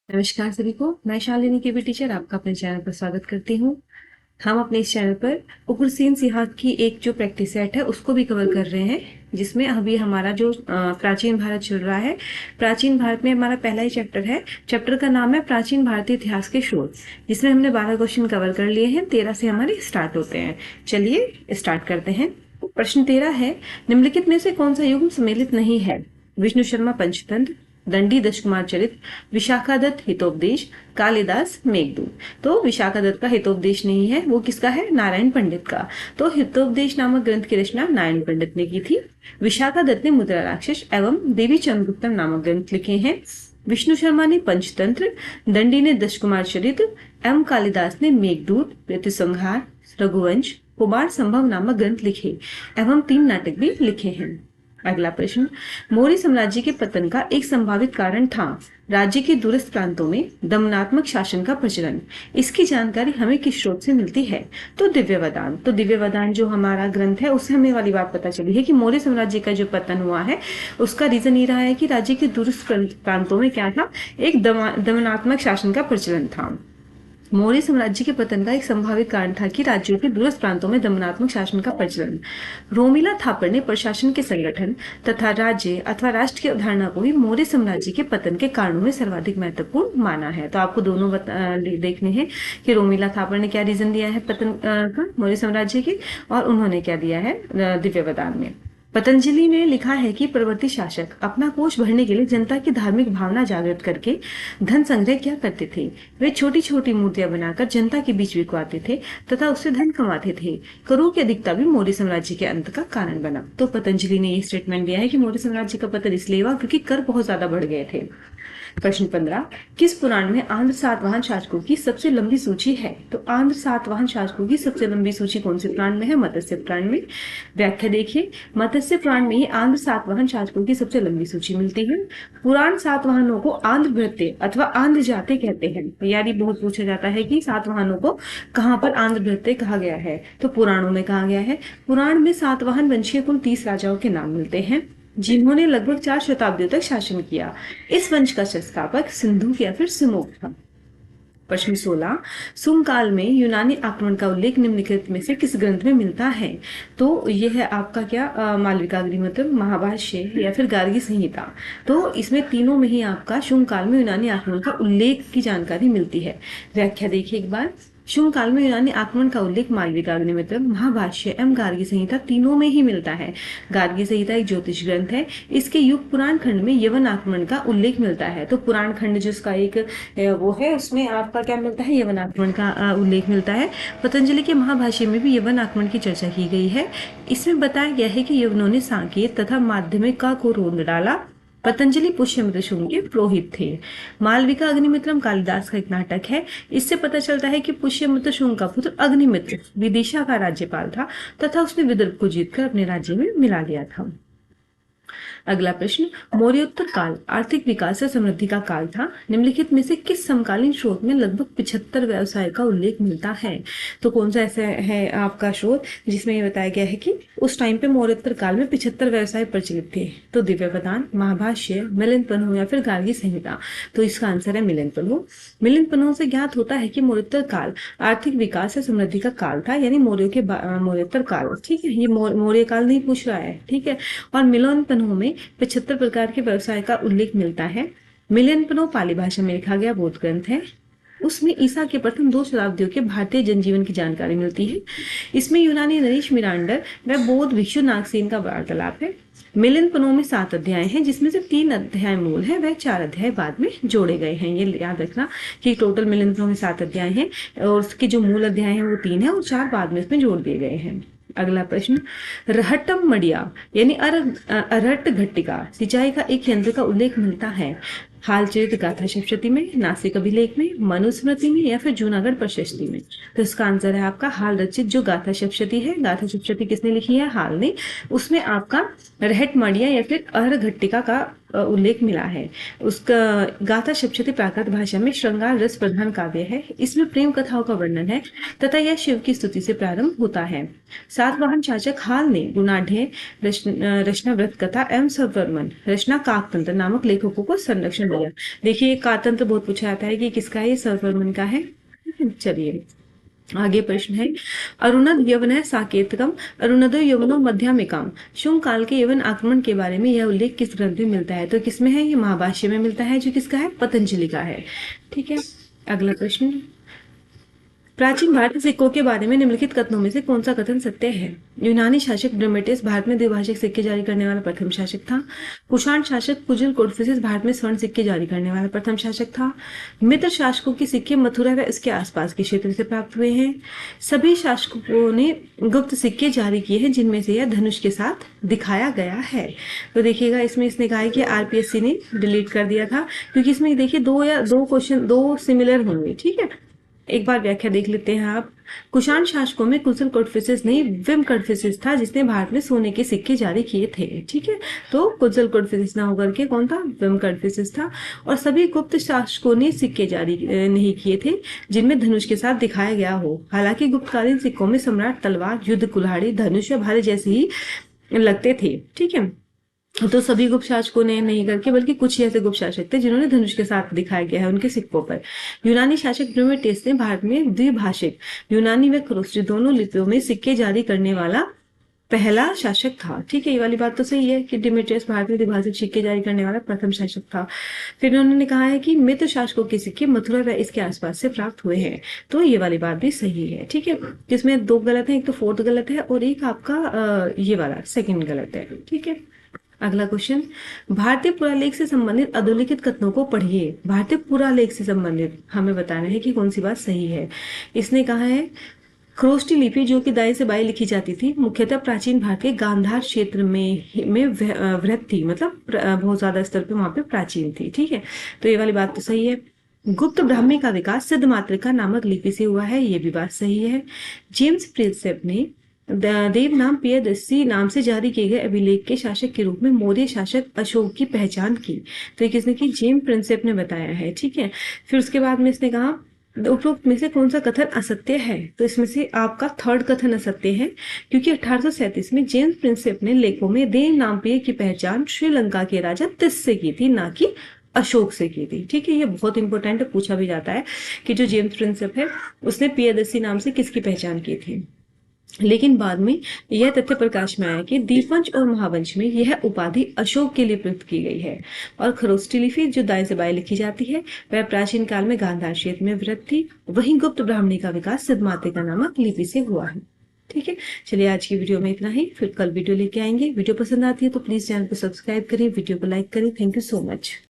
नमस्कार सभी को। मैं शालिनी के भी टीचर आपका अपने चैनल पर स्वागत करती हूँ। हम अपने इस चैनल पर उग्रसेन सिंहात की एक जो प्रैक्टिस सेट है उसको भी कवर कर रहे हैं, जिसमें अभी हमारा जो प्राचीन भारत चल रहा है। प्राचीन भारत में हमारा पहला ही चैप्टर है। चैप्टर का नाम है प्राचीन भारतीय इतिहास के शोध, जिसमें हमने 12 क्वेश्चन कवर कर लिए हैं। 13 से हमारे स्टार्ट होते हैं। चलिए स्टार्ट करते हैं। प्रश्न 13 है, निम्नलिखित में से कौन सा युग्म सम्मिलित नहीं है? विष्णु शर्मा पंचतंत्र, दंडी दशकुमार चरित, विशाखादत्त हितोपदेश, कालिदास मेघदूत। तो विशाखादत्त का हितोपदेश नहीं है, वो किसका है? नारायण पंडित का। तो हितोपदेश नामक ग्रंथ की रचना नारायण पंडित ने की थी। विशाखादत्त ने मुद्रा राक्षस एवं देवी चंद्रगुप्तम नामक ग्रंथ लिखे हैं। विष्णु शर्मा ने पंचतंत्र, दंडी ने दशकुमार चरित एवं कालिदास ने मेघदूत, प्रतिसंहार, रघुवंश, कुमार संभव नामक ग्रंथ लिखे एवं 3 नाटक भी लिखे हैं। अगला प्रश्न, मौर्य साम्राज्य के पतन का एक संभावित कारण था राज्य के दूरस्थ प्रांतों में दमनात्मक शासन का प्रचलन। इसकी जानकारी हमें किस स्रोत से मिलती है? तो दिव्यवदान। तो दिव्यवदान जो हमारा ग्रंथ है उससे हमें वाली बात पता चली है कि मौर्य साम्राज्य का जो पतन हुआ है उसका रीजन ये रहा है कि राज्य के दूरस्थ प्रांतों में क्या था? एक दमनात्मक शासन का प्रचलन था। मौर्य साम्राज्य के पतन का एक संभावित कारण था कि राज्यों के दूरस्थ प्रांतों में दमनात्मक शासन का प्रचलन। रोमिला थापर ने प्रशासन के संगठन तथा राज्य अथवा राष्ट्र की अवधारणा को ही मौर्य साम्राज्य के पतन के कारणों में सर्वाधिक महत्वपूर्ण माना है। तो आपको दोनों देखने हैं कि रोमिला थापर ने क्या रीजन दिया है पतन का मौर्य साम्राज्य के, और उन्होंने क्या दिया है दिव्यवदान में। पतंजलि ने लिखा है कि प्रवर्ती शासक अपना कोष भरने के लिए जनता की धार्मिक भावना जागृत करके धन संग्रह क्या करते थे? वे छोटी छोटी मूर्तियां बनाकर जनता के बीच बिकवाते थे तथा उससे धन कमाते थे। करों की अधिकता भी मौर्य साम्राज्य के अंत का कारण बना। तो पतंजलि ने ये स्टेटमेंट दिया है कि मौर्य साम्राज्य का पतन इसलिए हुआ क्योंकि कर बहुत ज्यादा बढ़ गए थे। प्रश्न 15, किस पुराण में आंध्र सातवाहन शासकों की सबसे लंबी सूची है? तो आंध्र सातवाहन शासकों की सबसे लंबी सूची कौन से पुराण में है? मत्स्य पुराण में। व्याख्या देखिए, मत्स्य पुराण में ही आंध्र सातवाहन शासकों की सबसे लंबी सूची मिलती है। पुराण सातवाहनों को आंध्र भृत्य अथवा आंध्र जाते कहते हैं। यानी बहुत पूछा जाता है कि सातवाहनों को कहाँ पर आंध्र भृत्य कहा गया है? तो पुराणों में कहा गया है। पुराण में सातवाहन वंश के कुल 30 राजाओं के नाम मिलते हैं जिन्होंने लगभग 4 शताब्दियों तक शासन किया। इस वंश का संस्थापक सिंधु या फिर सिमोक था। प्रश्न 16, सुंग काल में यूनानी आक्रमण का उल्लेख निम्नलिखित में से किस ग्रंथ में मिलता है? तो यह है आपका क्या मालविकाग्निमित्र, महाभाष्य या फिर गार्गी संहिता। तो इसमें तीनों में ही आपका शुंग काल में यूनानी आक्रमण का उल्लेख की जानकारी मिलती है। व्याख्या देखिए एक बार। शुंग काल में यूनानी आक्रमण का उल्लेख मालविकाग्निमित्र, महाभाष्य एवं गार्गी संहिता तीनों में ही मिलता है। गार्गी संहिता एक ज्योतिष ग्रंथ है। इसके युग पुराण खंड में यवन आक्रमण का उल्लेख मिलता है। तो पुराण खंड जिसका एक वो है उसमें आपका क्या मिलता है? यवन आक्रमण का उल्लेख मिलता है। पतंजलि के महाभाष्य में भी यवन आक्रमण की चर्चा की गई है। इसमें बताया गया है कि यवनों ने सांकेत तथा माध्यमिक का को रोंद डाला। पतंजलि पुष्यमित्र शुंग के पुरोहित थे। मालविका अग्निमित्रम कालिदास का एक नाटक है। इससे पता चलता है कि पुष्यमित्र शुंग का पुत्र अग्निमित्र विदिशा का राज्यपाल था तथा उसने विदर्भ को जीतकर अपने राज्य में मिला लिया था। अगला प्रश्न, मौर्योत्तर काल आर्थिक विकास और समृद्धि का काल था। निम्नलिखित में से किस समकालीन स्रोत में लगभग 75 व्यवसाय का उल्लेख मिलता है? तो कौन सा ऐसा है आपका स्रोत जिसमें ये बताया गया है कि उस टाइम पे मौर्योत्तर काल में 75 व्यवसाय प्रचलित थे? तो दिव्यवदान, महाभाष्य, मिलिंद या फिर गार्गी संहिता। तो इसका आंसर है मिलिंद से ज्ञात होता है कि मौर्योत्तर काल आर्थिक विकास और समृद्धि का काल था, यानी मौर्योत्तर काल। ठीक है, ये मौर्य काल नहीं पूछ रहा है। ठीक है, और मिलिंद में 75 प्रकार के व्यवसाय का उल्लेख मिलता है। मिलियन पाली भाषा में लिखा गया बौद्ध ग्रंथ है। उसमें ईसा के प्रथम 2 शताब्दियों के भारतीय जनजीवन की जानकारी मिलती है। इसमें यूनानी नरेश मिरांडर व बौद्ध भिक्षु नागसेन का वार्तालाप है। मिलियन में 7 अध्याय हैं, जिसमें से 3 अध्याय मूल है व 4 अध्याय बाद में जोड़े गए हैं। ये याद रखना कि टोटल मिलियन में 7 अध्याय हैं और उसके जो मूल अध्याय हैं वो 3 है और 4 बाद में इसमें जोड़ दिए गए हैं। अगला प्रश्न, रहटम मडिया यानी अरहट घट्टिका सिंचाई का एक यंत्र का उल्लेख मिलता है। हालचरित गाथा सप्तशती में, नासिक अभिलेख में, मनुस्मृति में या फिर जूनागढ़ प्रशस्ति में। तो इसका आंसर है आपका हाल रचित जो गाथा सप्तशती है। गाथा सप्तशती किसने लिखी है? हाल ने। उसमें आपका रहट मडिया या फिर अरहट घट्टिका का उल्लेख मिला है। उसका गाथा सप्तशती प्राकृत भाषा में श्रृंगार रस प्रधान काव्य है। इसमें प्रेम कथाओं का वर्णन है तथा यह शिव की स्तुति से प्रारंभ होता है। सातवाहन शासक हाल ने गुणाढ़ रचना व्रत कथा एवं सवर्मन रचना काकतंत्र नामक लेखकों को संरक्षण दिया। देखिए काकतंत्र बहुत पूछा जाता है कि किसका है, सवर्मन का है। चलिए आगे प्रश्न है, अरुणद यवन साकेतकम अरुणदो यवनो मध्यमिकम। शुंग काल के यवन आक्रमण के बारे में यह उल्लेख किस ग्रंथ में मिलता है? तो किसमें है? ये महाभाष्य में मिलता है, जो किसका है? पतंजलि का है। ठीक है, अगला प्रश्न, प्राचीन भारतीय सिक्कों के बारे में निम्नलिखित कथनों में से कौन सा कथन सत्य है? यूनानी शासक ड्रमेटिस भारत में द्विभाषिक सिक्के जारी करने वाला प्रथम शासक था। कुषाण शासक कुजिल कोडफिसिस भारत में स्वर्ण सिक्के जारी करने वाला प्रथम शासक था। मित्र शासकों के सिक्के मथुरा व इसके आसपास के क्षेत्र से प्राप्त हुए हैं। सभी शासकों ने गुप्त सिक्के जारी किए हैं जिनमें से यह धनुष के साथ दिखाया गया है। तो देखिएगा इसमें इसने कहा है कि आरपीएससी ने डिलीट कर दिया था, क्योंकि इसमें देखिए दो क्वेश्चन दो सिमिलर होंगे। ठीक है, एक बार व्याख्या देख लेते हैं आप। कुषाण शासकों में कुशल कोडफिसिस नहीं, विम कोडफिसिस था जिसने भारत में सोने के सिक्के जारी किए थे। ठीक है, तो कुशल कोडफिसिस ना होकर के कौन था? विम कोडफिसिस था। और सभी गुप्त शासकों ने सिक्के जारी नहीं किए थे जिनमें धनुष के साथ दिखाया गया हो। हालांकि गुप्तकालीन सिक्कों में सम्राट तलवार, युद्ध कुल्हाड़ी, धनुष या भाले जैसे ही लगते थे। ठीक है, तो सभी गुप्त शासकों ने नहीं करके बल्कि कुछ ही ऐसे गुप्त शासक थे जिन्होंने धनुष के साथ दिखाया गया है उनके सिक्कों पर। यूनानी शासक ड्रमेटिस ने भारत में द्विभाषिक यूनानी व खरोष्टी दोनों लिपियों में सिक्के जारी करने वाला पहला शासक था। ठीक है, ये वाली बात तो सही है कि डिमेट्रियस भारत में द्विभाषिक सिक्के जारी करने वाला प्रथम शासक था। फिर उन्होंने कहा है कि मित्र शासकों के सिक्के मथुरा व इसके आसपास से प्राप्त हुए हैं, तो ये वाली बात भी सही है। ठीक है, जिसमें दो गलत है, एक तो फोर्थ गलत है और एक आपका ये वाला सेकंड गलत है। ठीक है, अगला क्वेश्चन, भारतीय पुरालेख से संबंधित अधोलिखित कथनों को पढ़िए। भारतीय पुरालेख से संबंधित हमें बताना है कि कौन सी बात सही है। इसने कहा है खरोष्टी लिपि जो कि दाएं से बाएं लिखी जाती थी मुख्यतः प्राचीन भारत के गांधार क्षेत्र में वृहत थी, मतलब बहुत ज्यादा स्तर पे वहां पे प्राचीन थी। ठीक है, तो ये वाली बात तो सही है। गुप्त ब्राह्मी का विकास सिद्ध मातृका नामक लिपि से हुआ है, ये भी बात सही है। जेम्स प्रिंसेप ने देव नाम प्रियदर्शी नाम से जारी किए गए अभिलेख के शासक के रूप में मौर्य शासक अशोक की पहचान की। तो ये किसने की? जेम्स प्रिंसेप ने बताया है। ठीक है, फिर उसके बाद में इसने कहा उपरोक्त में से कौन सा कथन असत्य है? तो इसमें से आपका थर्ड कथन असत्य है, क्योंकि 1837 में जेम्स प्रिंसेप ने लेखों में देव नाम प्रिय की पहचान श्रीलंका के राजा तिस से की थी, ना कि अशोक से की थी। ठीक है, ये बहुत इंपॉर्टेंट है, पूछा भी जाता है कि जो जेम्स प्रिंसेप है उसने प्रियदर्शी नाम से किसकी पहचान की थी। लेकिन बाद में यह तथ्य प्रकाश में आया कि दीपवंश और महावंश में यह उपाधि अशोक के लिए प्रयुक्त की गई है। और खरोष्टी लिपि जो दाएं से बाएं लिखी जाती है वह प्राचीन काल में गांधार क्षेत्र में वृहत थी। वहीं गुप्त ब्राह्मणी का विकास सिद्ध मातृका नामक लिपि से हुआ है। ठीक है, चलिए आज की वीडियो में इतना ही, फिर कल वीडियो लेके आएंगे। वीडियो पसंद आती है तो प्लीज चैनल को सब्सक्राइब करें, वीडियो को लाइक करें। Thank you so much.